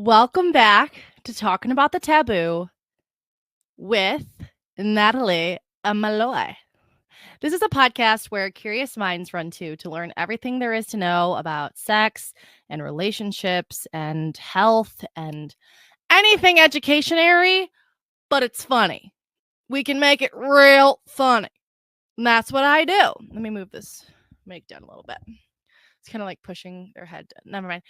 Welcome back to Talking About the Taboo with Natalie Malloy. This is a podcast where curious minds run to learn everything there is to know about sex and relationships and health and anything educationary, but it's funny. We can make it real funny. And that's what I do. Let me move this mic down a little bit. It's kind of like pushing their head down. Never mind.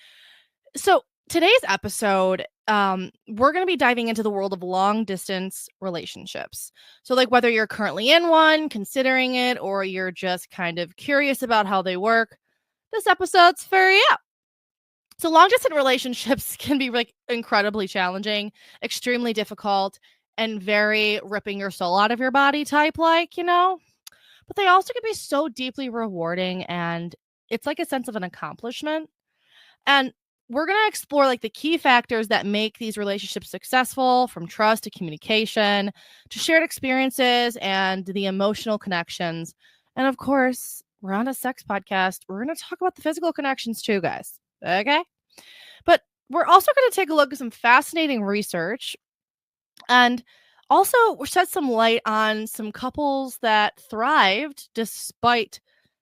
So today's episode, we're going to be diving into the world of long distance relationships. So like whether you're currently in one, considering it, or you're just kind of curious about how they work, this episode's for you. So long distance relationships can be like incredibly challenging, extremely difficult, and very ripping your soul out of your body type, but they also can be so deeply rewarding, and it's like a sense of an accomplishment. And we're going to explore like the key factors that make these relationships successful, from trust to communication to shared experiences and the emotional connections. And of course, we're on a sex podcast. We're going to talk about the physical connections too, guys. Okay. But we're also going to take a look at some fascinating research and also shed some light on some couples that thrived despite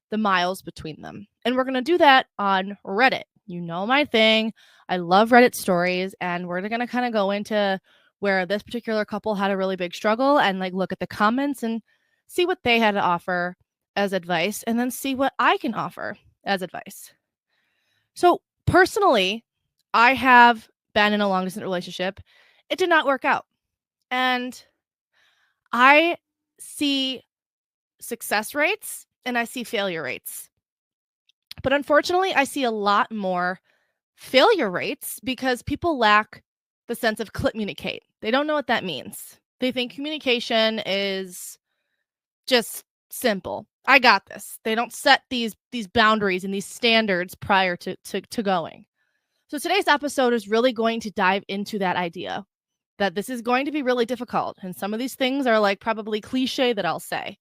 the miles between them. And we're going to do that on Reddit. You know my thing. I love Reddit stories, and we're going to kind of go into where this particular couple had a really big struggle and like look at the comments and see what they had to offer as advice, and then see what I can offer as advice. So personally, I have been in a long distance relationship. It did not work out. And I see success rates and I see failure rates. But unfortunately, I see a lot more failure rates because people lack the sense of communicate. They don't know what that means. They think communication is just simple. I got this. They don't set these boundaries and these standards prior to going. So today's episode is really going to dive into that idea that this is going to be really difficult. And some of these things are like probably cliche that I'll say.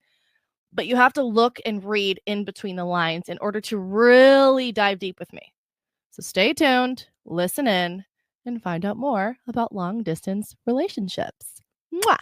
But you have to look and read in between the lines in order to really dive deep with me. So stay tuned, listen in, and find out more about long distance relationships. Mwah!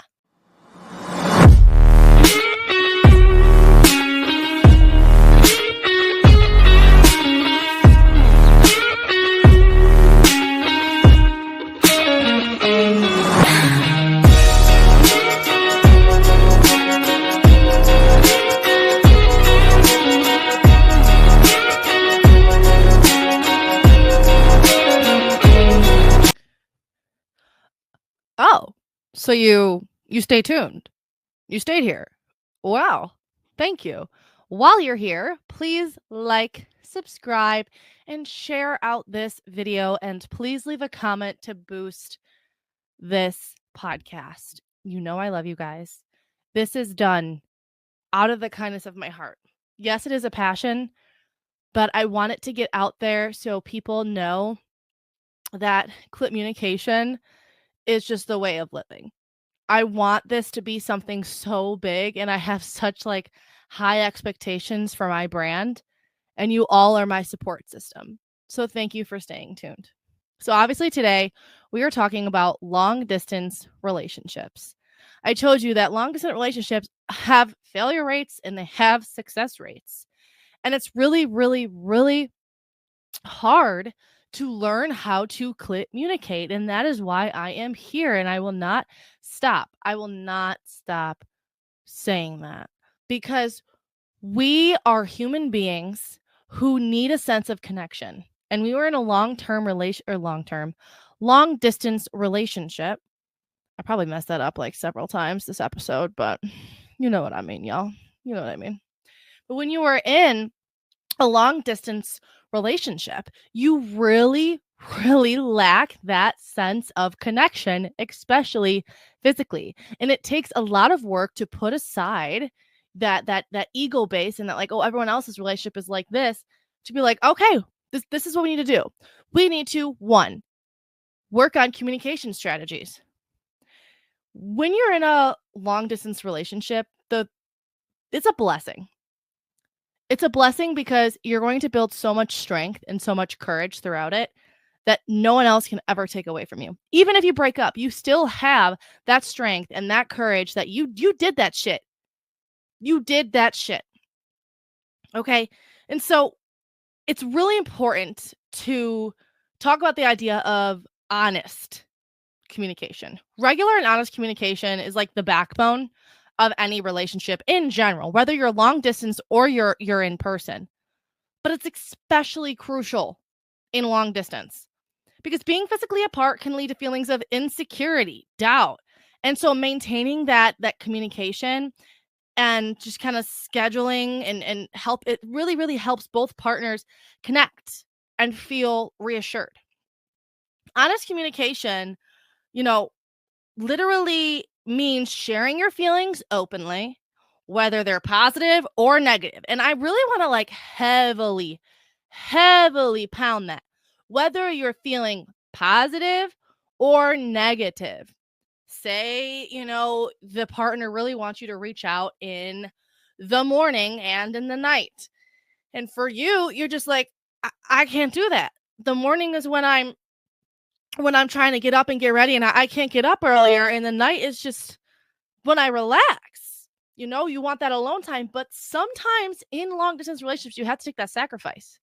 Oh, so you stay tuned. You stayed here. Wow. Thank you. While you're here, please like, subscribe, and share out this video. And please leave a comment to boost this podcast. You know I love you guys. This is done out of the kindness of my heart. Yes, it is a passion, but I want it to get out there so people know that communication is just the way of living. I want this to be something so big, and I have such like high expectations for my brand, and you all are my support system. So thank you for staying tuned. So obviously today we are talking about long distance relationships. I told you that long distance relationships have failure rates and they have success rates. And it's really, really, really hard to learn how to communicate. And that is why I am here, and I will not stop. I will not stop saying that, because we are human beings who need a sense of connection. And we were in a long distance relationship. I probably messed that up like several times this episode, but you know what I mean, y'all. You know what I mean. But when you are in a long distance relationship, you really, really lack that sense of connection, especially physically. And it takes a lot of work to put aside that ego base and that like, oh, everyone else's relationship is like this, to be like, okay, this is what we need to do. We need to, one, work on communication strategies. When you're in a long distance relationship, it's a blessing. It's a blessing because you're going to build so much strength and so much courage throughout it that no one else can ever take away from you. Even if you break up, you still have that strength and that courage that you did that shit. You did that shit. Okay? And so it's really important to talk about the idea of honest communication. Regular and honest communication is like the backbone of any relationship in general, whether you're long distance or you're in person. But it's especially crucial in long distance because being physically apart can lead to feelings of insecurity, doubt. And so maintaining that communication and just kind of scheduling and help, it really, really helps both partners connect and feel reassured. Honest communication, you know, literally means sharing your feelings openly, whether they're positive or negative. And I really want to like heavily, heavily pound that. Whether you're feeling positive or negative. Say, the partner really wants you to reach out in the morning and in the night. And for you, you're just like, I can't do that. The morning is when I'm trying to get up and get ready and I can't get up earlier. And the night is just when I relax. You want that alone time. But sometimes in long distance relationships, you have to take that sacrifice.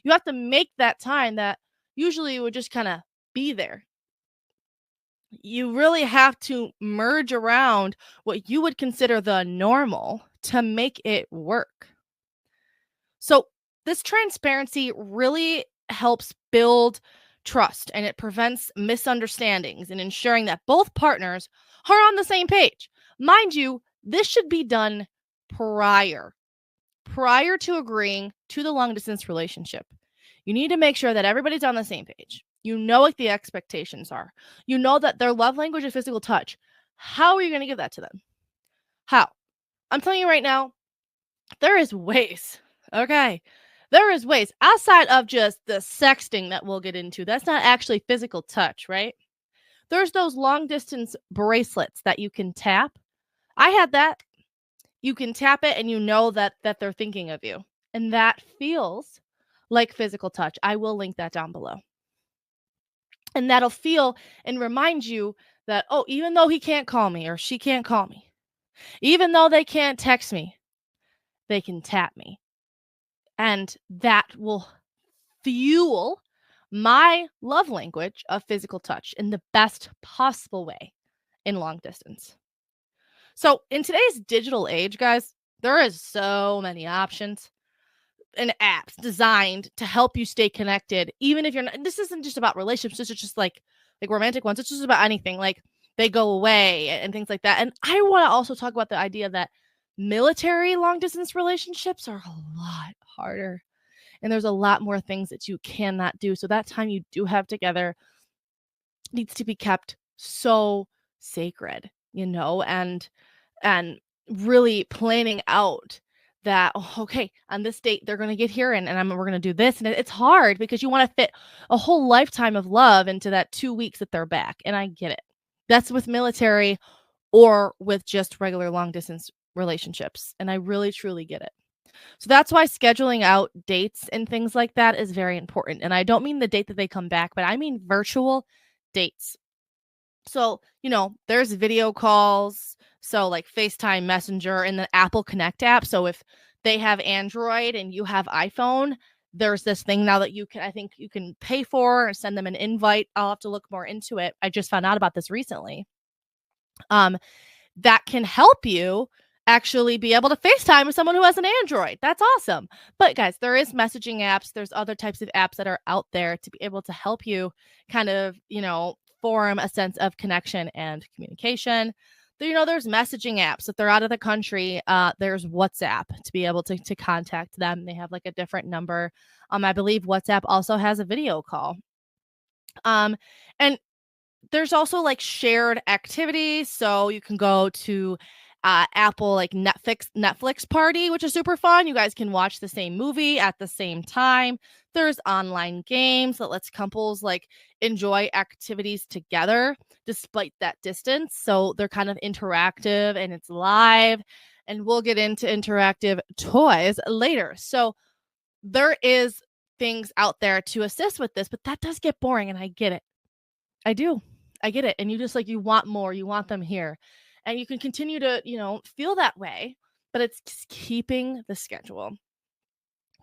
You have to make that time that usually would just kind of be there. You really have to merge around what you would consider the normal to make it work. So, this transparency really helps build trust and it prevents misunderstandings and ensuring that both partners are on the same page. Mind you, this should be done prior to agreeing to the long distance relationship. You need to make sure that everybody's on the same page. You know what the expectations are. You know that their love language is physical touch. How are you going to give that to them? How? I'm telling you right now, there is ways. Okay. There is ways outside of just the sexting that we'll get into. That's not actually physical touch, right? There's those long distance bracelets that you can tap. I had that. You can tap it and you know that they're thinking of you. And that feels like physical touch. I will link that down below. And that'll feel and remind you that, oh, even though he can't call me or she can't call me, even though they can't text me, they can tap me. And that will fuel my love language of physical touch in the best possible way in long distance. So in today's digital age, guys, there is so many options and apps designed to help you stay connected, even if you're not. This isn't just about relationships. This is just like romantic ones. It's just about anything. Like they go away and things like that. And I want to also talk about the idea that military long distance relationships are a lot harder. And there's a lot more things that you cannot do. So that time you do have together needs to be kept so sacred, and really planning out that, oh, okay, on this date they're going to get here and we're going to do this. And it's hard because you want to fit a whole lifetime of love into that 2 weeks that they're back. And I get it. That's with military or with just regular long distance relationships. And I really, truly get it. So that's why scheduling out dates and things like that is very important. And I don't mean the date that they come back, but I mean virtual dates. So, there's video calls. So like FaceTime Messenger and the Apple Connect app. So if they have Android and you have iPhone, there's this thing now that I think you can pay for or send them an invite. I'll have to look more into it. I just found out about this recently. That can help you actually be able to FaceTime with someone who has an Android. That's awesome. But guys, there is messaging apps. There's other types of apps that are out there to be able to help you kind of, form a sense of connection and communication. There's messaging apps. If they're out of the country, there's WhatsApp to be able to contact them. They have like a different number. I believe WhatsApp also has a video call. And there's also like shared activities. So you can go to Apple like Netflix party, which is super fun. You guys can watch the same movie at the same time. There's online games that lets couples like enjoy activities together despite that distance. So they're kind of interactive and it's live. And we'll get into interactive toys later. So there is things out there to assist with this, but that does get boring, and I get it. I do. I get it. And you just you want more, you want them here. And you can continue to, feel that way, but it's just keeping the schedule,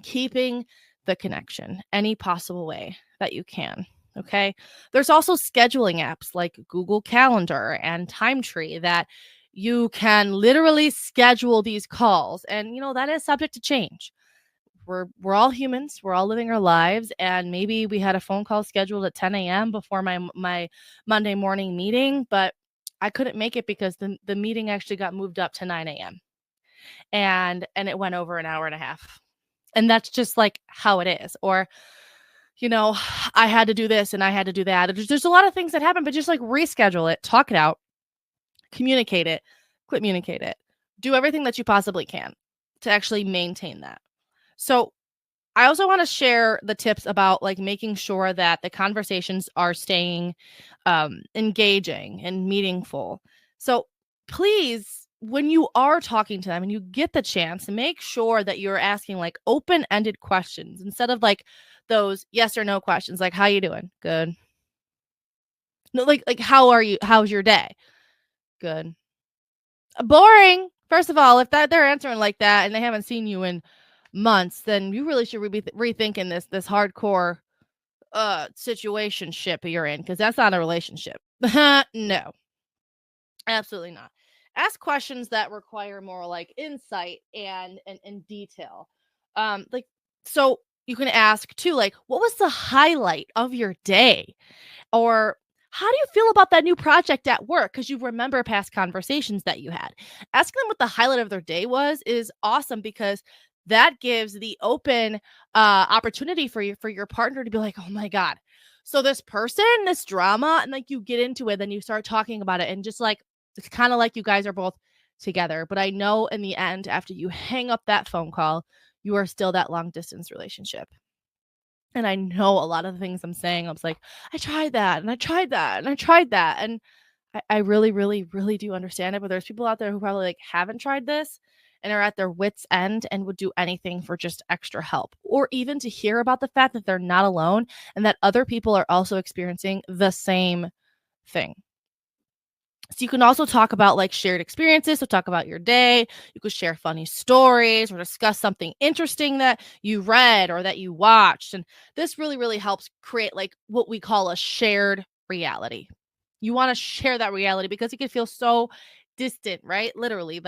keeping the connection any possible way that you can. Okay. There's also scheduling apps like Google Calendar and Timetree that you can literally schedule these calls. And, that is subject to change. We're all humans. We're all living our lives. And maybe we had a phone call scheduled at 10 a.m. before my Monday morning meeting, but I couldn't make it because the meeting actually got moved up to 9 a.m. And it went over an hour and a half. And that's just how it is. Or, I had to do this and I had to do that. There's a lot of things that happen, but just reschedule it, talk it out, communicate it, communicate it, do everything that you possibly can to actually maintain that. So I also want to share the tips about making sure that the conversations are staying engaging and meaningful. So please, when you are talking to them and you get the chance, make sure that you're asking open-ended questions instead of those yes or no questions, how you doing? Good. No, how are you? How's your day? Good. Boring. First of all, if they're answering like that and they haven't seen you in months, then you really should be rethinking this hardcore situationship you're in, because that's not a relationship. No, absolutely not. Ask questions that require more insight and detail. So you can ask too, what was the highlight of your day? Or how do you feel about that new project at work? Because you remember past conversations that you had. Asking them what the highlight of their day was is awesome, because that gives the open opportunity for your partner to be like, oh my God. So this person, this drama, and you get into it, then you start talking about it, and just it's kind of like you guys are both together. But I know in the end, after you hang up that phone call, you are still that long distance relationship. And I know a lot of the things I'm saying, I was like, I tried that and I tried that and I tried that. And I really, really, really do understand it. But there's people out there who probably haven't tried this and are at their wits' end and would do anything for just extra help, or even to hear about the fact that they're not alone and that other people are also experiencing the same thing. So you can also talk about shared experiences. So talk about your day. You could share funny stories or discuss something interesting that you read or that you watched. And this really, really helps create what we call a shared reality. You want to share that reality because it can feel so distant, right? Literally,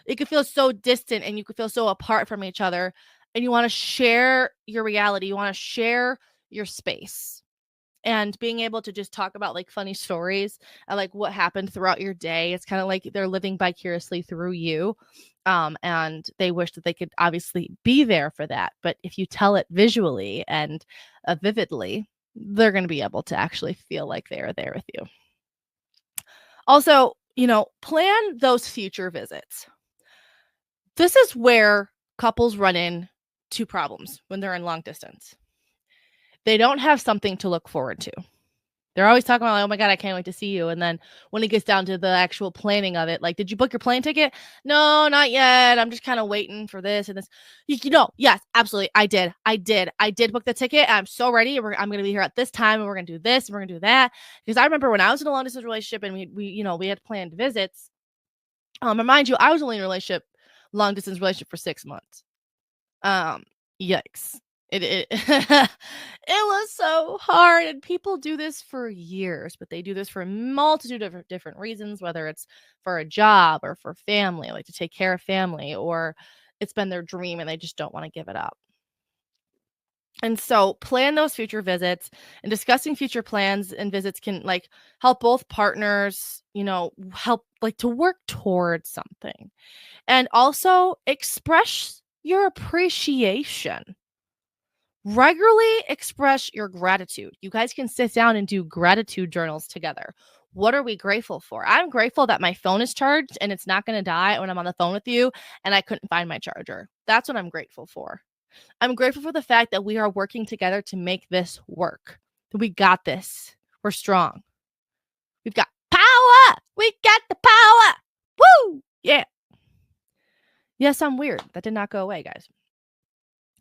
it could feel so distant and you could feel so apart from each other. And you want to share your reality. You want to share your space. And being able to just talk about funny stories and what happened throughout your day. It's kind of like they're living vicariously through you. And they wish that they could obviously be there for that. But if you tell it visually and vividly, they're going to be able to actually feel like they're there with you. Also, plan those future visits. This is where couples run into problems when they're in long distance. They don't have something to look forward to. They're always talking about, oh my God, I can't wait to see you. And then when it gets down to the actual planning of it, did you book your plane ticket? No, not yet. I'm just kind of waiting for this and this. Yes, absolutely. I did book the ticket. I'm so ready. I'm going to be here at this time, and we're going to do this and we're going to do that. Because I remember when I was in a long distance relationship and we had planned visits. And mind you, I was only in a long distance relationship for 6 months. Yikes. It it was so hard, and people do this for years, but they do this for a multitude of different reasons, whether it's for a job or for family, to take care of family, or it's been their dream and they just don't want to give it up. And so plan those future visits, and discussing future plans and visits can help both partners, help to work towards something, and also express your appreciation. Regularly express your gratitude. You guys can sit down and do gratitude journals together. What are we grateful for? I'm grateful that my phone is charged and it's not going to die when I'm on the phone with you and I couldn't find my charger. That's what I'm grateful for. I'm grateful for the fact that we are working together to make this work. We got this. We're strong. We've got power. We got the power. Woo! Yeah. Yes, I'm weird. That did not go away, guys.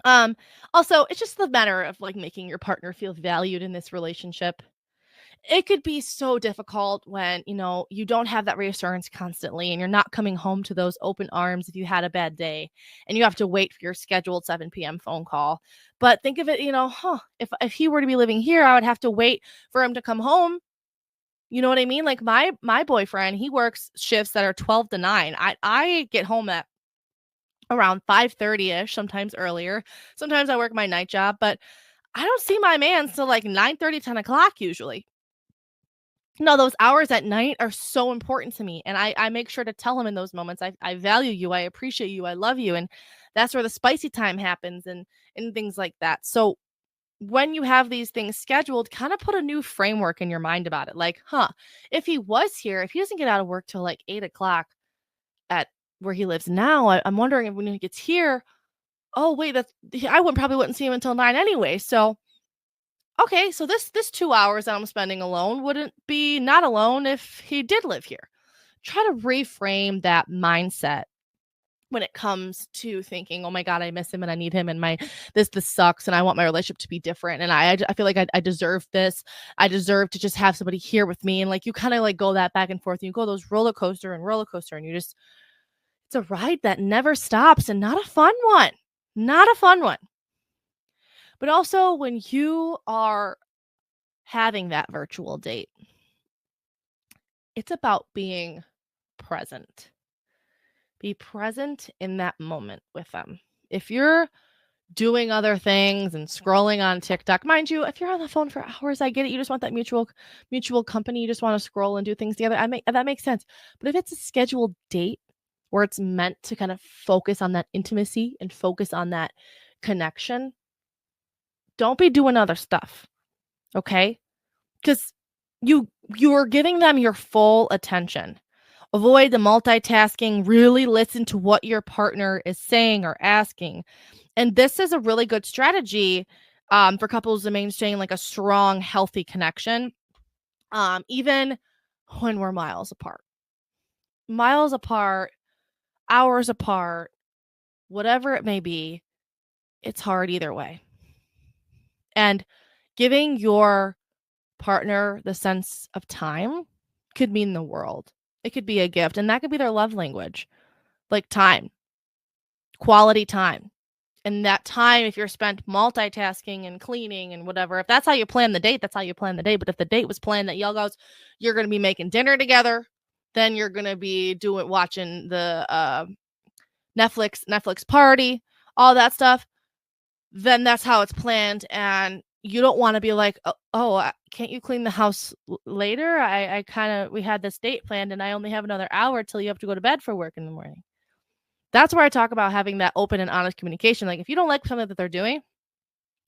Um, Also, it's just the matter of like making your partner feel valued in this relationship. It could be so difficult when, you don't have that reassurance constantly and you're not coming home to those open arms if you had a bad day and you have to wait for your scheduled 7 p.m. phone call. But think of it, if he were to be living here, I would have to wait for him to come home. You know what I mean? Like my boyfriend, he works shifts that are 12 to 9. I get home at around 5:30ish, sometimes earlier. Sometimes I work my night job, but I don't see my man till like 9:30, 10 o'clock usually. No, those hours at night are so important to me, and I make sure to tell him in those moments, I value you, I appreciate you, I love you, and that's where the spicy time happens and things like that. So, when you have these things scheduled, kinda put a new framework in your mind about it, like, "Huh, if he was here, if he doesn't get out of work till, like, 8 o'clock at where he lives now, I'm wondering if when he gets here, oh, wait, I wouldn't see him until 9 anyway, so okay, so this 2 hours that I'm spending alone wouldn't be not alone if he did live here. Try to reframe that mindset when it comes to thinking, "Oh my god, I miss him and I need him and my this sucks and I want my relationship to be different and I feel like I deserve this. I deserve to just have somebody here with me." And like you kind of like go that back and forth. And you go those roller coaster and you just it's a ride that never stops and not a fun one. Not a fun one. But also when you are having that virtual date, it's about being present. Be present in that moment with them. If you're doing other things and scrolling on TikTok, mind you, if you're on the phone for hours, I get it. You just want that mutual company. You just want to scroll and do things together. That makes sense. But if it's a scheduled date where it's meant to kind of focus on that intimacy and focus on that connection, don't be doing other stuff. Okay? Because you're giving them your full attention. Avoid the multitasking, really listen to what your partner is saying or asking. And this is a really good strategy for couples to maintain like a strong, healthy connection, even when we're miles apart. Miles apart, hours apart, whatever it may be, it's hard either way. And giving your partner the sense of time could mean the world. It could be a gift, and that could be their love language, like time, quality time. And that time, if you're spent multitasking and cleaning and whatever, if that's how you plan the date, that's how you plan the date. But if the date was planned that y'all goes, you're going to be making dinner together, then you're going to be watching the Netflix party, all that stuff, then that's how it's planned. And you don't want to be like, oh, can't you clean the house later? We had this date planned and I only have another hour till you have to go to bed for work in the morning. That's where I talk about having that open and honest communication. Like if you don't like something that they're doing,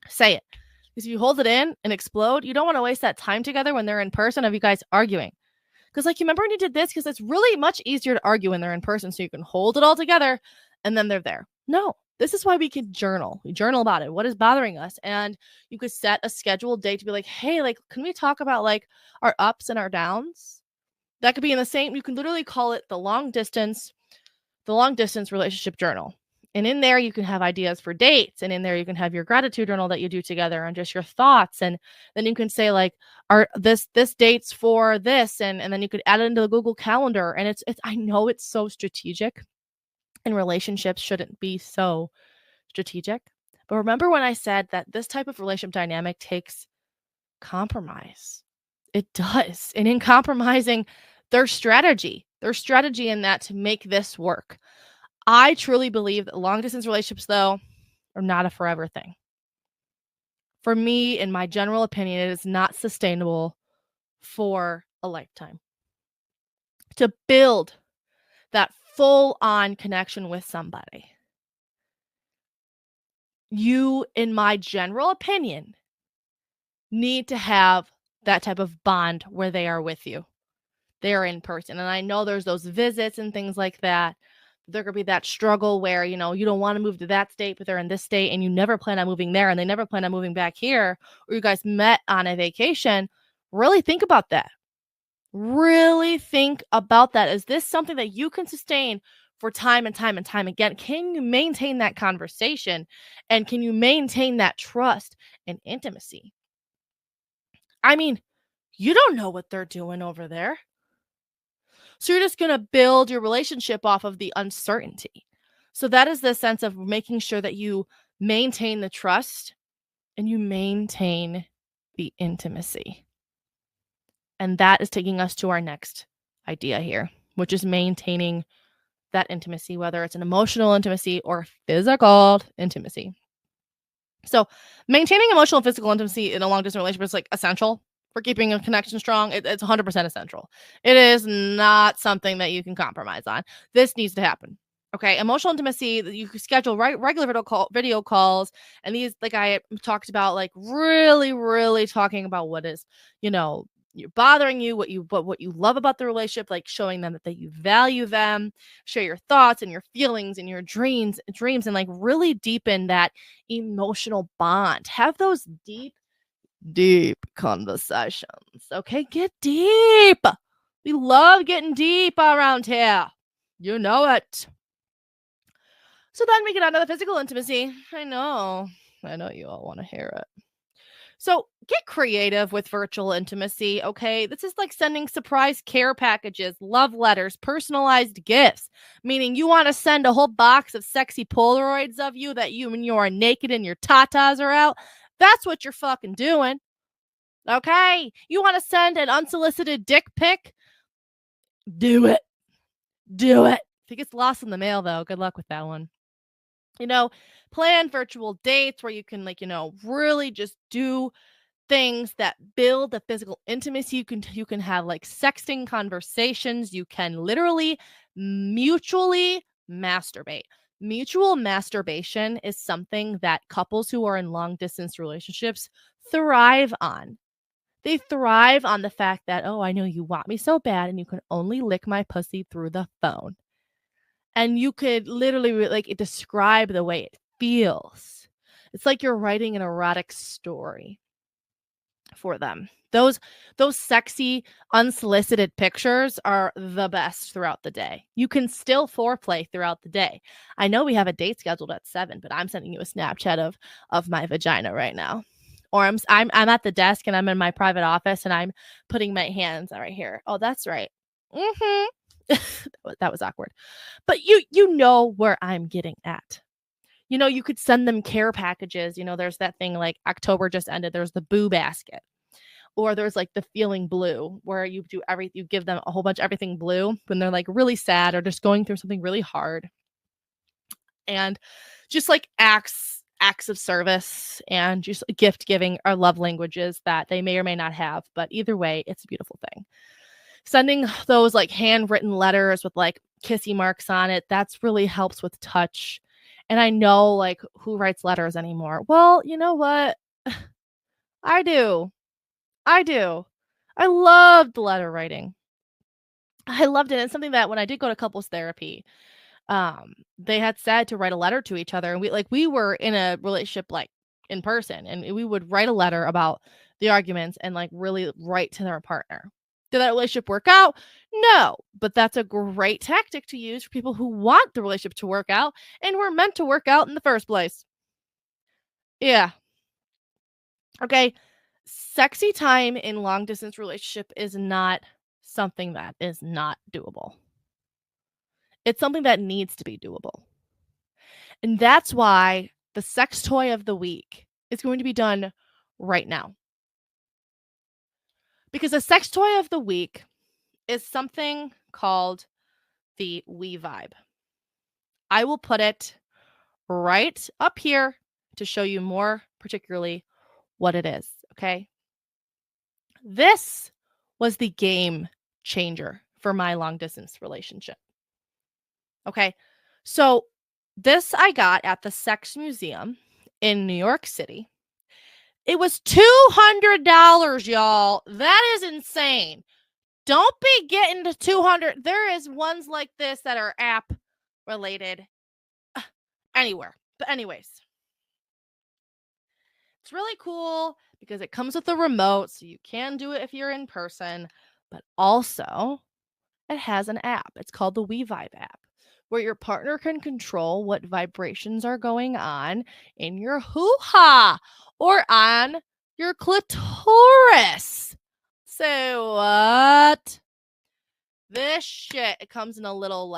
say it. Because if you hold it in and explode, you don't want to waste that time together when they're in person of you guys arguing. Because like, you remember when you did this? Because it's really much easier to argue when they're in person. So you can hold it all together and then they're there. No, this is why we can journal. We journal about it. What is bothering us? And you could set a scheduled date to be like, hey, like, can we talk about like our ups and our downs? That could be in the same, you can literally call it the long distance relationship journal. And in there, you can have ideas for dates. And in there, you can have your gratitude journal that you do together and just your thoughts. And then you can say like, this dates for this. And then you could add it into the Google Calendar. And it's I know it's so strategic and relationships shouldn't be so strategic. But remember when I said that this type of relationship dynamic takes compromise? It does. And in compromising their strategy in that to make this work. I truly believe that long distance relationships, though, are not a forever thing. For me, in my general opinion, it is not sustainable for a lifetime. To build that full on connection with somebody, you, in my general opinion, need to have that type of bond where they are with you. They're in person. And I know there's those visits and things like that. There could be that struggle where, you don't want to move to that state, but they're in this state and you never plan on moving there and they never plan on moving back here, or you guys met on a vacation. Really think about that. Really think about that. Is this something that you can sustain for time and time and time again, can you maintain that conversation and can you maintain that trust and intimacy? I mean, you don't know what they're doing over there. So you're just going to build your relationship off of the uncertainty. So that is the sense of making sure that you maintain the trust and you maintain the intimacy. And that is taking us to our next idea here, which is maintaining that intimacy, whether it's an emotional intimacy or physical intimacy. So maintaining emotional and physical intimacy in a long distance relationship is like essential for keeping a connection strong. It's 100% essential. It is not something that you can compromise on. This needs to happen. Okay, emotional intimacy that you can schedule regular video calls, and these, like I talked about, like really talking about what is, you're bothering you, what you love about the relationship, like showing them that you value them, share your thoughts and your feelings and your dreams, and like really deepen that emotional bond. Have those deep conversations. Okay, get deep. We love getting deep around here. You know it. So then we get on to the physical intimacy. I know you all want to hear it. So get creative with virtual intimacy, okay? This is like sending surprise care packages, love letters, personalized gifts, meaning you want to send a whole box of sexy Polaroids of you that when you are naked and your tatas are out. That's what you're fucking doing, okay? You want to send an unsolicited dick pic? Do it. If it gets lost in the mail, though, good luck with that one. Plan virtual dates where you can, really just do things that build the physical intimacy. You can have like sexting conversations. You can literally mutually masturbate. Mutual masturbation is something that couples who are in long distance relationships thrive on. They thrive on the fact that, oh, I know you want me so bad and you can only lick my pussy through the phone. And you could literally describe the way it feels. It's like you're writing an erotic story for them. Those sexy, unsolicited pictures are the best throughout the day. You can still foreplay throughout the day. I know we have a date scheduled at 7, but I'm sending you a Snapchat of my vagina right now. Or I'm at the desk and I'm in my private office and I'm putting my hands right here. Oh, that's right. That was awkward. But you know where I'm getting at. You could send them care packages. There's that thing like October just ended. There's the Boo basket. Or there's like the Feeling Blue, where you give them a whole bunch of everything blue when they're like really sad or just going through something really hard. And just like acts of service and just gift giving are love languages that they may or may not have. But either way, it's a beautiful thing. Sending those like handwritten letters with like kissy marks on it, that's really helps with touch. And I know, like, who writes letters anymore? Well, you know what? I do. I loved letter writing. I loved it. It's something that when I did go to couples therapy, they had said to write a letter to each other. And we were in a relationship like in person, and we would write a letter about the arguments and like really write to their partner. Did that relationship work out? No, but that's a great tactic to use for people who want the relationship to work out and were meant to work out in the first place. Yeah. Okay. Sexy time in long distance relationship is not something that is not doable. It's something that needs to be doable. And that's why the sex toy of the week is going to be done right now. Because the sex toy of the week is something called the We Vibe. I will put it right up here to show you more particularly what it is, okay? This was the game changer for my long distance relationship. Okay. So this I got at the Sex Museum in New York City. It was $200, y'all. That is insane. Don't be getting to 200. There is ones like this that are app related anywhere. But anyways, it's really cool because it comes with a remote, so you can do it if you're in person, but also it has an app. It's called the We Vibe app. where your partner can control what vibrations are going on in your hoo-ha or on your clitoris. So what? This shit, it comes in a little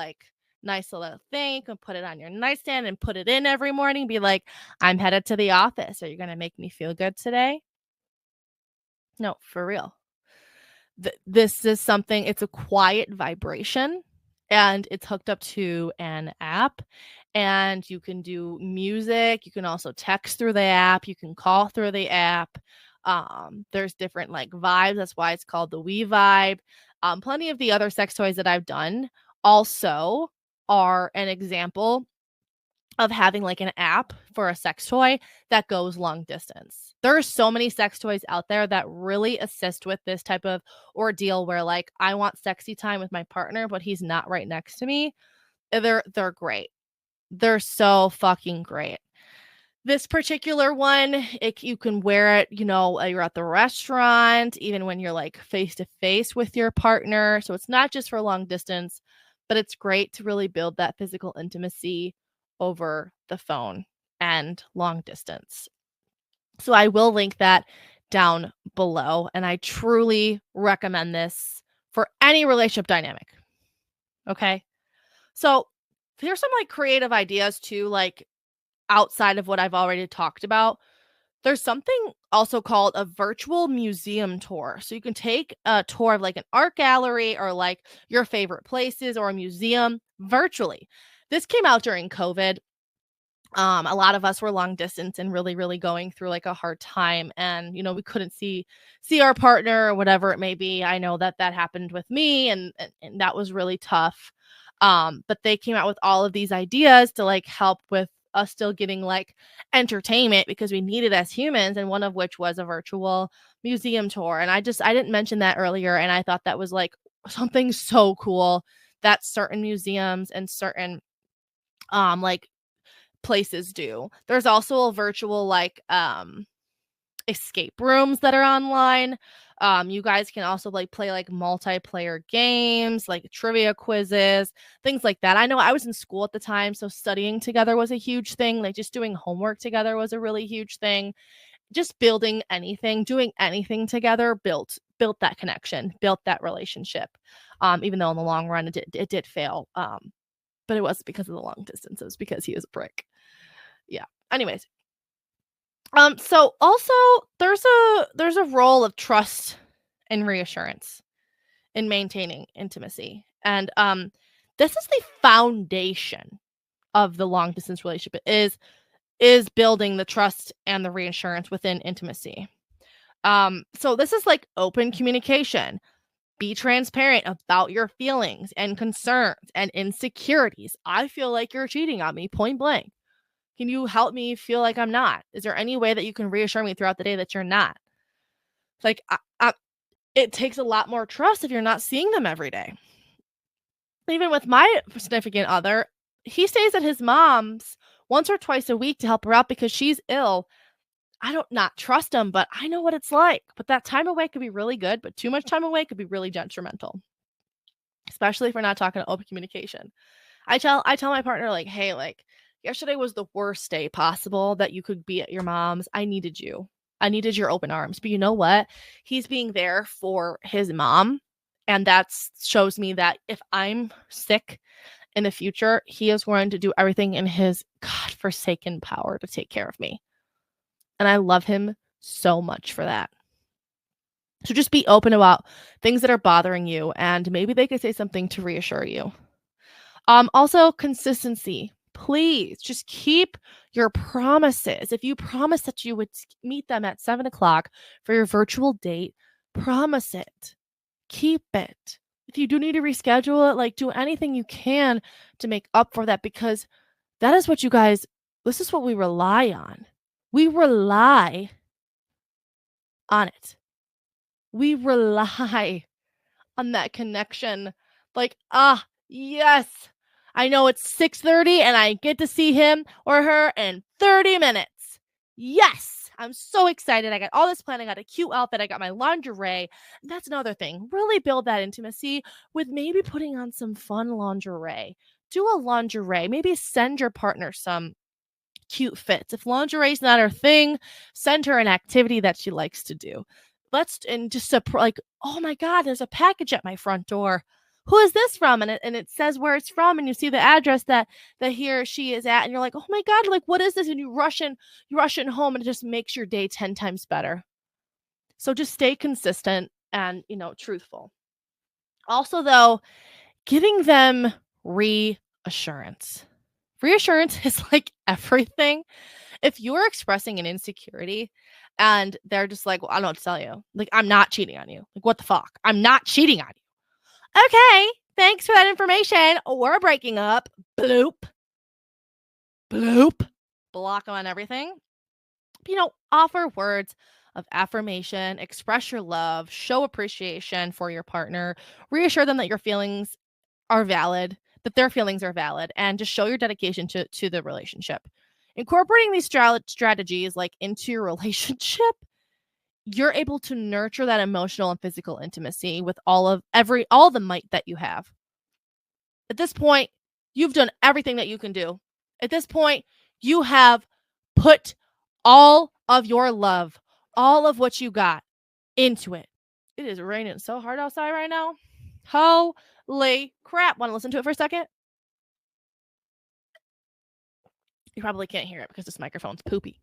nice little thing. You can put it on your nightstand and put it in every morning. Be like, I'm headed to the office. Are you going to make me feel good today? No, for real. This is something, it's a quiet vibration and it's hooked up to an app, and you can do music. You can also text through the app. You can call through the app. There's different vibes. That's why it's called the We Vibe. Plenty of the other sex toys that I've done also are an example of having an app for a sex toy that goes long distance. There are so many sex toys out there that really assist with this type of ordeal where I want sexy time with my partner, but he's not right next to me. They're great. They're so fucking great. This particular one, you can wear it, you're at the restaurant, even when you're face to face with your partner. So it's not just for long distance, but it's great to really build that physical intimacy over the phone and long distance. So I will link that down below, and I truly recommend this for any relationship dynamic. Okay. So here's some creative ideas too, outside of what I've already talked about. There's something also called a virtual museum tour. So you can take a tour of an art gallery or your favorite places or a museum virtually. This came out during COVID. A lot of us were long distance and really, really going through a hard time, and we couldn't see our partner or whatever it may be. I know that happened with me, and that was really tough. But they came out with all of these ideas to help with us still getting entertainment, because we need it as humans, and one of which was a virtual museum tour. And I didn't mention that earlier, and I thought that was something so cool that certain museums and certain places do. There's also a virtual escape rooms that are online. You guys can also play multiplayer games, trivia quizzes, things like that. I know I was in school at the time, so studying together was a huge thing. Just doing homework together was a really huge thing. Just building anything, doing anything together built that connection, built that relationship. Even though in the long run it did fail. But it wasn't because of the long distance. It was because he was a prick. Yeah. Anyways. So also there's a role of trust and reassurance in maintaining intimacy. And this is the foundation of the long distance relationship, is building the trust and the reassurance within intimacy. So this is open communication. Be transparent about your feelings and concerns and insecurities. I feel like you're cheating on me, point blank. Can you help me feel like I'm not? Is there any way that you can reassure me throughout the day that you're not? It takes a lot more trust if you're not seeing them every day. Even with my significant other, he stays at his mom's once or twice a week to help her out because she's ill. I don't not trust him, but I know what it's like. But that time away could be really good, but too much time away could be really detrimental, especially if we're not talking open communication. I tell my partner hey, yesterday was the worst day possible that you could be at your mom's. I needed you. I needed your open arms. But you know what? He's being there for his mom, and that shows me that if I'm sick in the future, he is going to do everything in his godforsaken power to take care of me. And I love him so much for that. So just be open about things that are bothering you, and maybe they could say something to reassure you. Also, consistency. Please just keep your promises. If you promise that you would meet them at 7:00 for your virtual date, promise it. Keep it. If you do need to reschedule it, do anything you can to make up for that, because that is what you guys, this is what we rely on. We rely on it. We rely on that connection. Yes, I know it's 6:30 and I get to see him or her in 30 minutes. Yes, I'm so excited. I got all this planned. I got a cute outfit. I got my lingerie. And that's another thing. Really build that intimacy with maybe putting on some fun lingerie. do a lingerie. Maybe send your partner some cute fits. If lingerie is not her thing, send her an activity that she likes to do. And just like, oh my God, there's a package at my front door. Who is this from? And it says where it's from, and you see the address that he or she is at, and you're like, oh my God, like what is this? And you rush in home, and it just makes your day 10 times better. So just stay consistent and truthful. Also, though, giving them reassurance. Reassurance is like everything. If you're expressing an insecurity and they're just like, well, I don't know what to tell you. Like, I'm not cheating on you. Like, what the fuck? I'm not cheating on you. Okay, thanks for that information. We're breaking up. Bloop. Bloop. Block them on everything. Offer words of affirmation, express your love, show appreciation for your partner, reassure them that your feelings are valid, that their feelings are valid, and just show your dedication to the relationship. Incorporating these strategies like into your relationship, you're able to nurture that emotional and physical intimacy with all the might that you have. At this point, you've done everything that you can do. At this point, you have put all of your love, all of what you got into it. It is raining so hard outside right now. Holy crap. Want to listen to it for a second? You probably can't hear it because this microphone's poopy.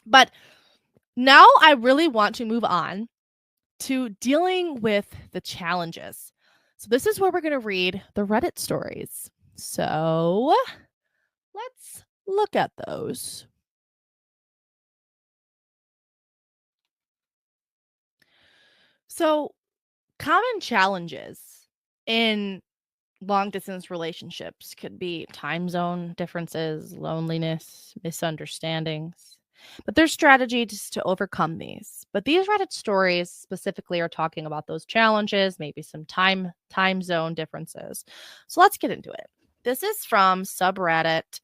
But now I really want to move on to dealing with the challenges. So this is where we're going to read the Reddit stories. So let's look at those. So common challenges in long distance relationships could be time zone differences, loneliness, misunderstandings. But there's strategies to overcome these. But these Reddit stories specifically are talking about those challenges, maybe some time zone differences. So let's get into it. This is from subreddit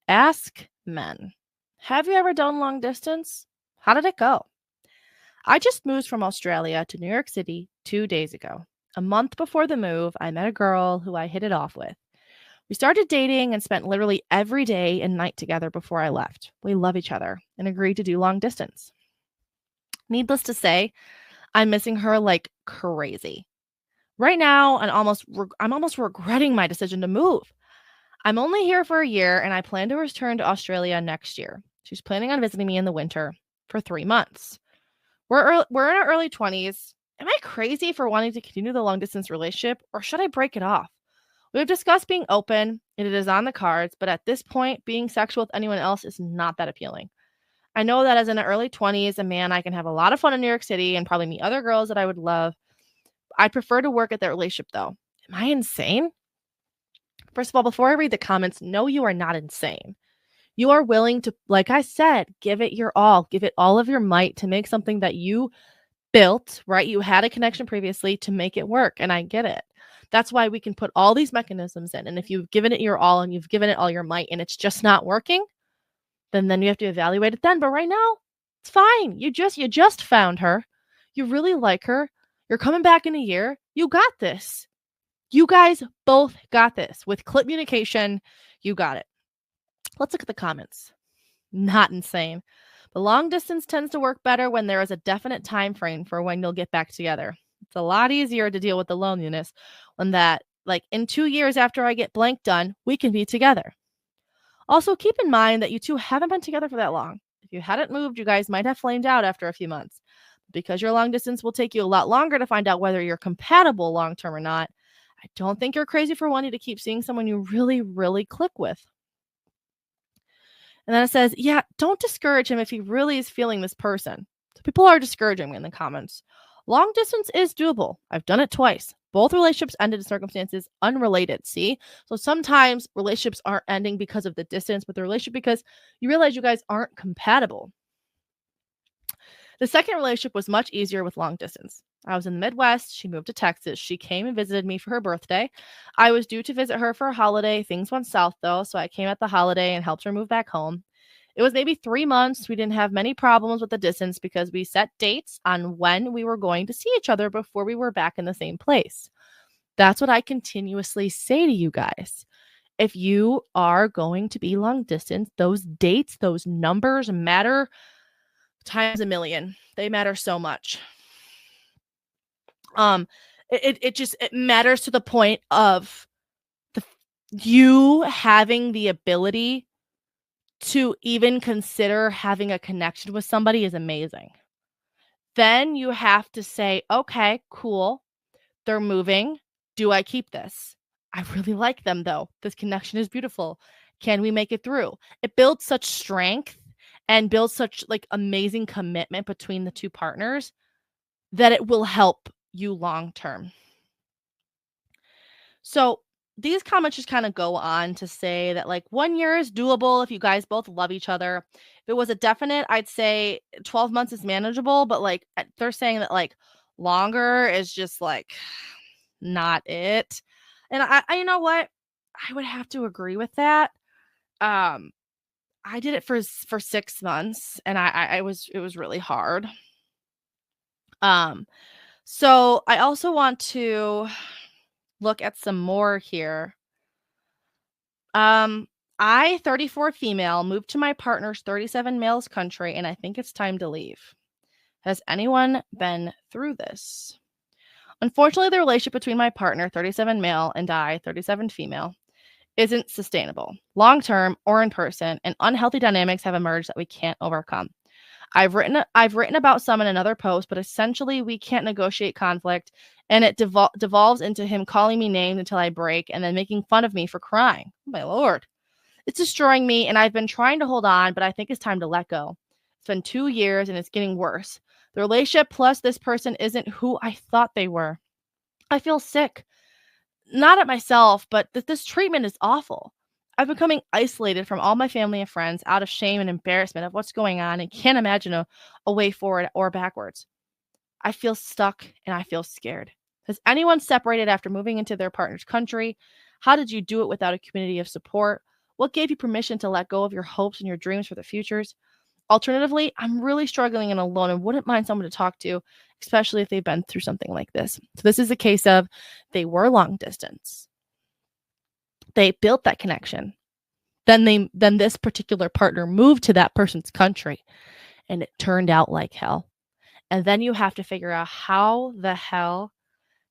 Ask Men. Have you ever done long distance? How did it go? I just moved from Australia to New York City 2 days ago. A month before the move, I met a girl who I hit it off with. We started dating and spent literally every day and night together before I left. We love each other and agreed to do long distance. Needless to say, I'm missing her like crazy. Right now, I'm almost regretting my decision to move. I'm only here for a year and I plan to return to Australia next year. She's planning on visiting me in the winter for 3 months. We're in our early 20s. Am I crazy for wanting to continue the long distance relationship, or should I break it off? We've discussed being open, and it is on the cards, but at this point, being sexual with anyone else is not that appealing. I know that as in the early 20s, a man, I can have a lot of fun in New York City and probably meet other girls that I would love. I'd prefer to work at that relationship, though. Am I insane? First of all, before I read the comments, no, you are not insane. You are willing to, like I said, give it your all. Give it all of your might to make something that you built, right? You had a connection previously to make it work, and I get it. That's why we can put all these mechanisms in. And if you've given it your all and you've given it all your might and it's just not working, then you have to evaluate it then. But right now, it's fine. You just found her. You really like her. You're coming back in a year. You got this. You guys both got this. With clip communication, you got it. Let's look at the comments. Not insane. The long distance tends to work better when there is a definite time frame for when you'll get back together. It's a lot easier to deal with the loneliness when that, like, in 2 years after I get blank done, we can be together. Also, keep in mind that you two haven't been together for that long. If you hadn't moved, you guys might have flamed out after a few months. Because your long distance will take you a lot longer to find out whether you're compatible long term or not, I don't think you're crazy for wanting to keep seeing someone you really, really click with. And then it says, yeah, don't discourage him if he really is feeling this person. So people are discouraging me in the comments. Long distance is doable. I've done it twice. Both relationships ended in circumstances unrelated. See? So sometimes relationships aren't ending because of the distance, but the relationship because you realize you guys aren't compatible. The second relationship was much easier with long distance. I was in the Midwest. She moved to Texas. She came and visited me for her birthday. I was due to visit her for a holiday. Things went south, though, so I came at the holiday and helped her move back home. It was maybe 3 months. We didn't have many problems with the distance because we set dates on when we were going to see each other before we were back in the same place. That's what I continuously say to you guys. If you are going to be long distance, those dates, those numbers matter times a million. They matter so much. It matters to the point of you having the ability to even consider having a connection with somebody is amazing. Then you have to say, okay, cool. They're moving. Do I keep this? I really like them though. This connection is beautiful. Can we make it through? It builds such strength and builds such like amazing commitment between the two partners that it will help you long term. So these comments just kind of go on to say that like 1 year is doable if you guys both love each other. If it was a definite, I'd say 12 months is manageable, but like they're saying that like longer is just like not it. And I you know what? I would have to agree with that. Um I did it for 6 months and it was really hard. Um so I also want to look at some more here. Um, I, 34 female, moved to my partner's 37 male's country, and I think it's time to leave. Has anyone been through this? Unfortunately, the relationship between my partner, 37 male, and I, 37 female, isn't sustainable. Long term or in person, and unhealthy dynamics have emerged that we can't overcome. I've written about some in another post, but essentially we can't negotiate conflict, and it devolves into him calling me names until I break and then making fun of me for crying. Oh, my lord. It's destroying me, and I've been trying to hold on, but I think it's time to let go. It's been 2 years and it's getting worse. The relationship plus this person isn't who I thought they were. I feel sick. Not at myself, but this treatment is awful. I'm becoming isolated from all my family and friends out of shame and embarrassment of what's going on and can't imagine a way forward or backwards. I feel stuck and I feel scared. Has anyone separated after moving into their partner's country? How did you do it without a community of support? What gave you permission to let go of your hopes and your dreams for the futures? Alternatively, I'm really struggling and alone and wouldn't mind someone to talk to, especially if they've been through something like this. So this is a case of they were long distance. They built that connection. Then this particular partner moved to that person's country and it turned out like hell. And then you have to figure out how the hell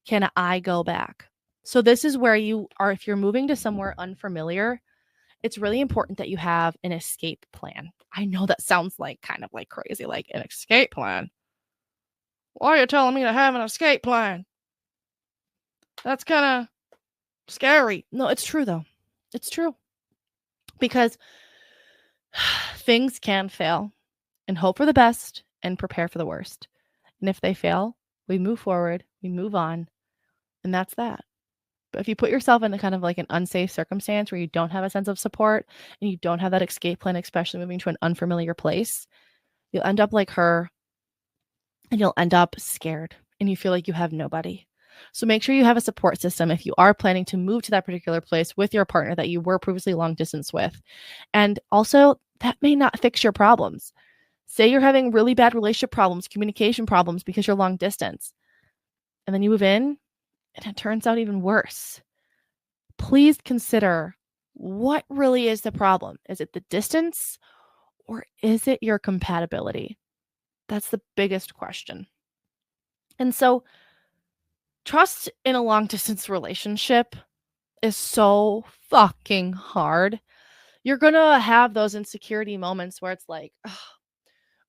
can I go back? So this is where you are if you're moving to somewhere unfamiliar, it's really important that you have an escape plan. I know that sounds like kind of like crazy, like an escape plan. Why are you telling me to have an escape plan? That's kind of scary. No, it's true though. It's true. Because things can fail and hope for the best and prepare for the worst. And if they fail, we move forward, we move on, and that's that. But if you put yourself in a kind of like an unsafe circumstance where you don't have a sense of support and you don't have that escape plan, especially moving to an unfamiliar place, you'll end up like her and you'll end up scared and you feel like you have nobody. So make sure you have a support system if you are planning to move to that particular place with your partner that you were previously long distance with. And also, that may not fix your problems. Say you're having really bad relationship problems, communication problems because you're long distance. And then you move in and it turns out even worse. Please consider what really is the problem. Is it the distance or is it your compatibility? That's the biggest question. And so, trust in a long distance relationship is so fucking hard. You're going to have those insecurity moments where it's like, oh,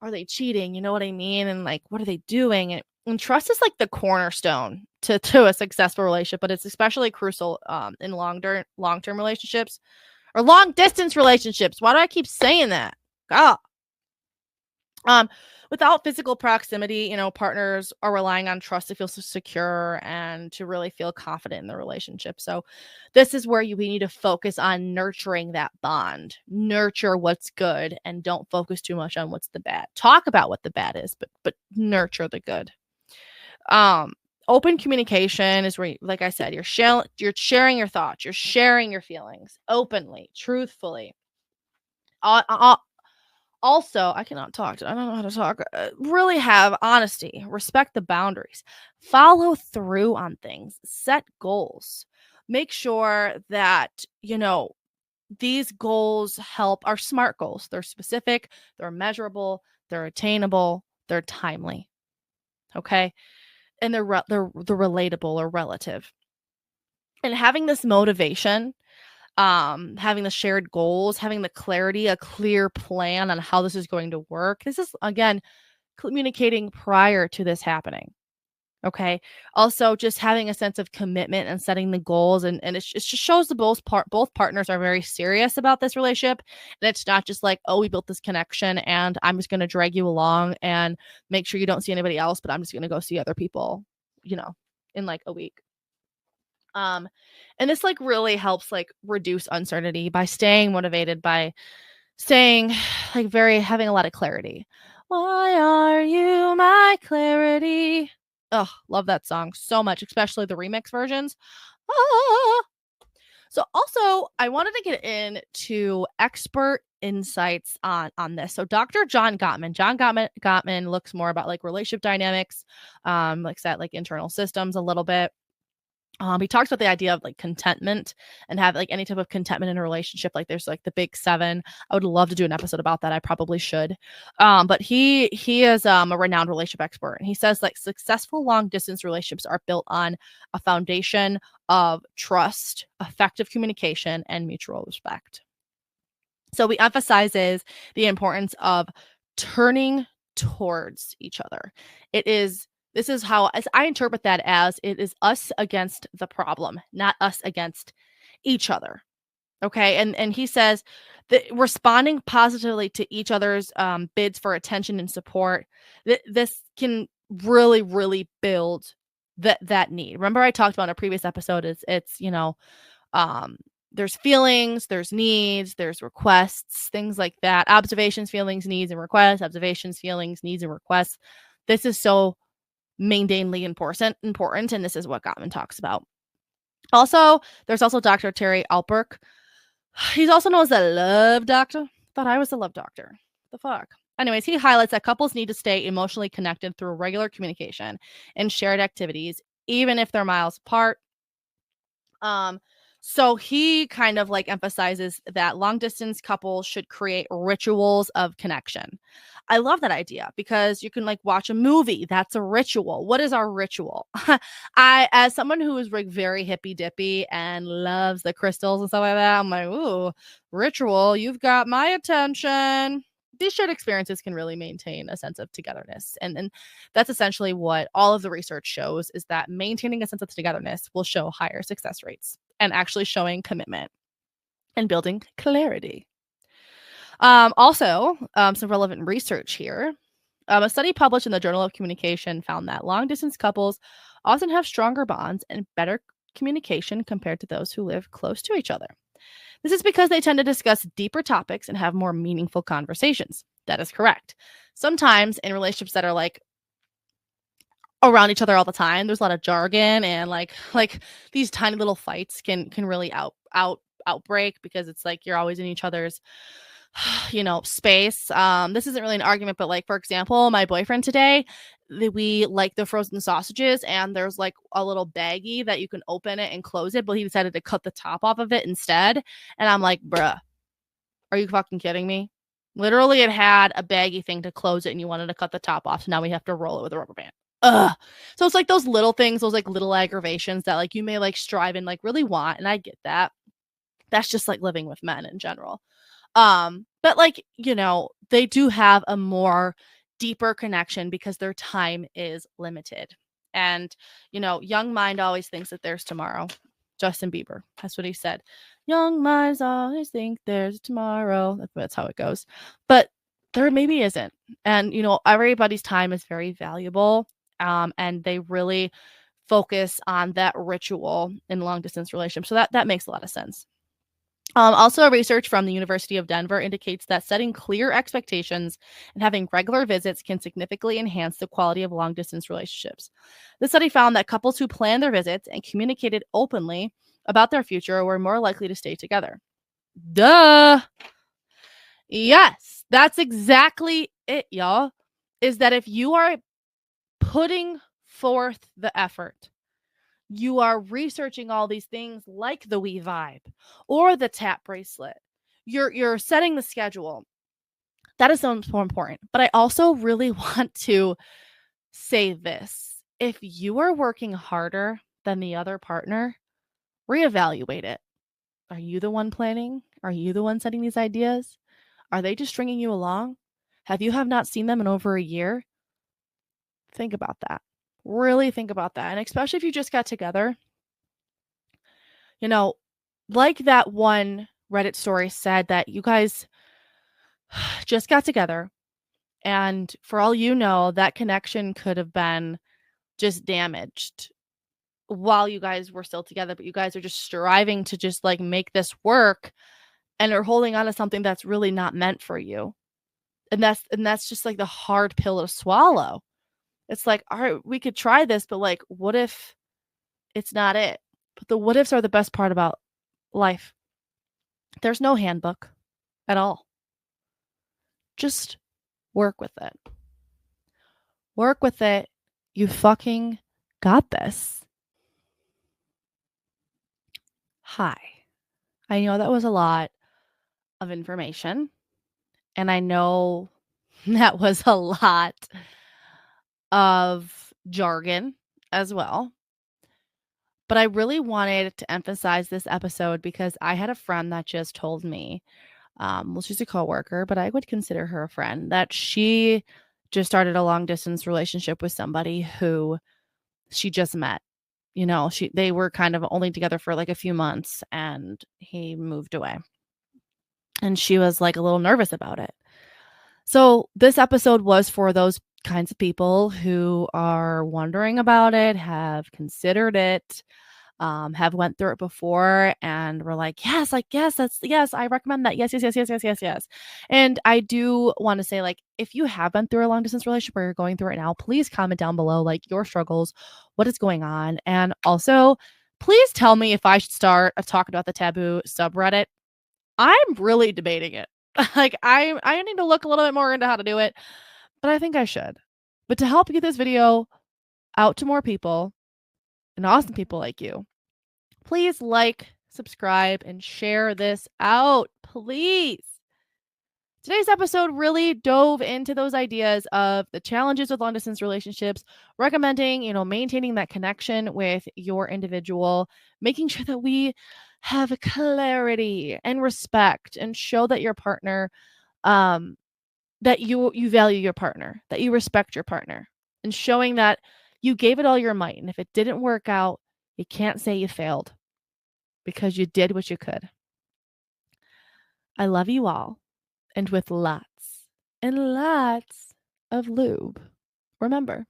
are they cheating? You know what I mean? And like, what are they doing? And trust is like the cornerstone to a successful relationship, but it's especially crucial in long-term relationships or long distance relationships. Why do I keep saying that? God. Without physical proximity, you know, partners are relying on trust to feel so secure and to really feel confident in the relationship. So this is where we need to focus on nurturing that bond, nurture what's good and don't focus too much on what's the bad. Talk about what the bad is, but nurture the good. Open communication is where, like I said, you're sharing your thoughts, you're sharing your feelings openly, truthfully. Also, I cannot talk. I don't know how to talk. Really have honesty, respect the boundaries, follow through on things, set goals. make sure that, these goals are SMART goals. They're specific, they're measurable, they're attainable, they're timely. Okay. And they're relatable or relative. And having this motivation, having the shared goals, having the clarity, a clear plan on how this is going to work. This is, again, communicating prior to this happening. Okay. Also, just having a sense of commitment and setting the goals, and it just shows the both partners are very serious about this relationship, and it's not just like, oh, we built this connection, and I'm just going to drag you along and make sure you don't see anybody else, but I'm just going to go see other people, in like a week. And this like really helps like reduce uncertainty by staying motivated, by staying like having a lot of clarity. Why are you my clarity? Oh, love that song so much, especially the remix versions. Ah. So also, I wanted to get into expert insights on this. So Dr. John Gottman looks more about like relationship dynamics, looks at like internal systems a little bit. He talks about the idea of like contentment and have like any type of contentment in a relationship. Like there's like the big seven. I would love to do an episode about that. I probably should. But he is a renowned relationship expert, and he says like successful long distance relationships are built on a foundation of trust, effective communication, and mutual respect. So he emphasizes the importance of turning towards each other. This is how, as I interpret that, as it is us against the problem, not us against each other. Okay. And he says that responding positively to each other's bids for attention and support, this can really, really build that need. Remember, I talked about in a previous episode, it's there's feelings, there's needs, there's requests, things like that. Observations, feelings, needs, and requests. Observations, feelings, needs, and requests. This is so maintainedly important, and this is what Gottman talks about. Also, there's also Dr. Terry Alpert. He's also known as the love doctor. Thought I was the love doctor. The fuck? Anyways, he highlights that couples need to stay emotionally connected through regular communication and shared activities, even if they're miles apart. So he kind of like emphasizes that long distance couples should create rituals of connection. I love that idea because you can like watch a movie. That's a ritual. What is our ritual? As someone who is like very hippy dippy and loves the crystals and stuff like that, I'm like, ooh, ritual, you've got my attention. These shared experiences can really maintain a sense of togetherness. And that's essentially what all of the research shows, is that maintaining a sense of togetherness will show higher success rates and actually showing commitment and building clarity. Also, some relevant research here. A study published in the Journal of Communication found that long distance couples often have stronger bonds and better communication compared to those who live close to each other. This is because they tend to discuss deeper topics and have more meaningful conversations. That is correct. Sometimes in relationships that are like around each other all the time, there's a lot of jargon, and like these tiny little fights can really outbreak because it's like you're always in each other's space. This isn't really an argument, but like, for example, my boyfriend today, we like the frozen sausages, and there's like a little baggie that you can open it and close it, but he decided to cut the top off of it instead. And I'm like, bruh, are you fucking kidding me? Literally, it had a baggy thing to close it, and you wanted to cut the top off, so now we have to roll it with a rubber band. Ugh. So it's like those little things, those like little aggravations that like you may like strive and like really want, and I get that. That's just like living with men in general. But like, they do have a more deeper connection because their time is limited. And, young mind always thinks that there's tomorrow. Justin Bieber, that's what he said. Young minds always think there's tomorrow. That's how it goes. But there maybe isn't. And, everybody's time is very valuable. And they really focus on that ritual in long distance relationships. So that makes a lot of sense. Also, research from the University of Denver indicates that setting clear expectations and having regular visits can significantly enhance the quality of long-distance relationships. The study found that couples who planned their visits and communicated openly about their future were more likely to stay together. Duh! Yes, that's exactly it, y'all. Is that if you are putting forth the effort, You are researching all these things like the We Vibe or the tap bracelet. You're setting the schedule. That is so important. But I also really want to say this. If you are working harder than the other partner, reevaluate it. Are you the one planning? Are you the one setting these ideas? Are they just stringing you along? Have not seen them in over a year? Think about that. Really think about that. And especially if you just got together, you know, like that one Reddit story said that you guys just got together. And for all you know, that connection could have been just damaged while you guys were still together, but you guys are just striving to just like make this work and are holding on to something that's really not meant for you. And that's just like the hard pill to swallow. It's like, all right, we could try this, but like, what if it's not it? But the what ifs are the best part about life. There's no handbook at all. Just work with it. Work with it. You fucking got this. Hi. I know that was a lot of information, and I know that was a lot of jargon as well. But I really wanted to emphasize this episode because I had a friend that just told me, well, she's a coworker, but I would consider her a friend, that she just started a long distance relationship with somebody who she just met. They were kind of only together for like a few months and he moved away. And she was like a little nervous about it. So this episode was for those kinds of people who are wondering about it, have considered it, have went through it before and were like, yes, I recommend that. Yes. And I do want to say, like, if you have been through a long distance relationship or you're going through it now, please comment down below, like, your struggles, what is going on. And also, please tell me if I should start a Talk About the Taboo subreddit. I'm really debating it. Like, I need to look a little bit more into how to do it, but I think I should. But to help get this video out to more people and awesome people like you, please like, subscribe, and share this out, please. Today's episode really dove into those ideas of the challenges with long distance relationships, recommending, maintaining that connection with your individual, making sure that we have clarity and respect and show that your partner, that you value your partner, that you respect your partner, and showing that you gave it all your might. And if it didn't work out, you can't say you failed because you did what you could. I love you all, and with lots and lots of lube. Remember,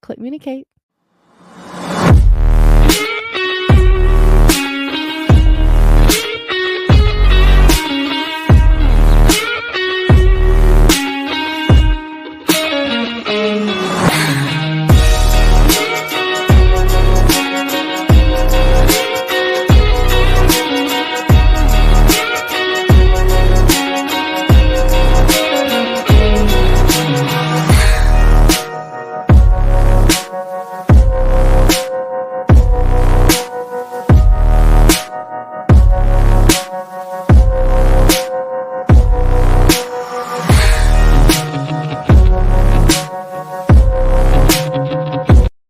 communicate.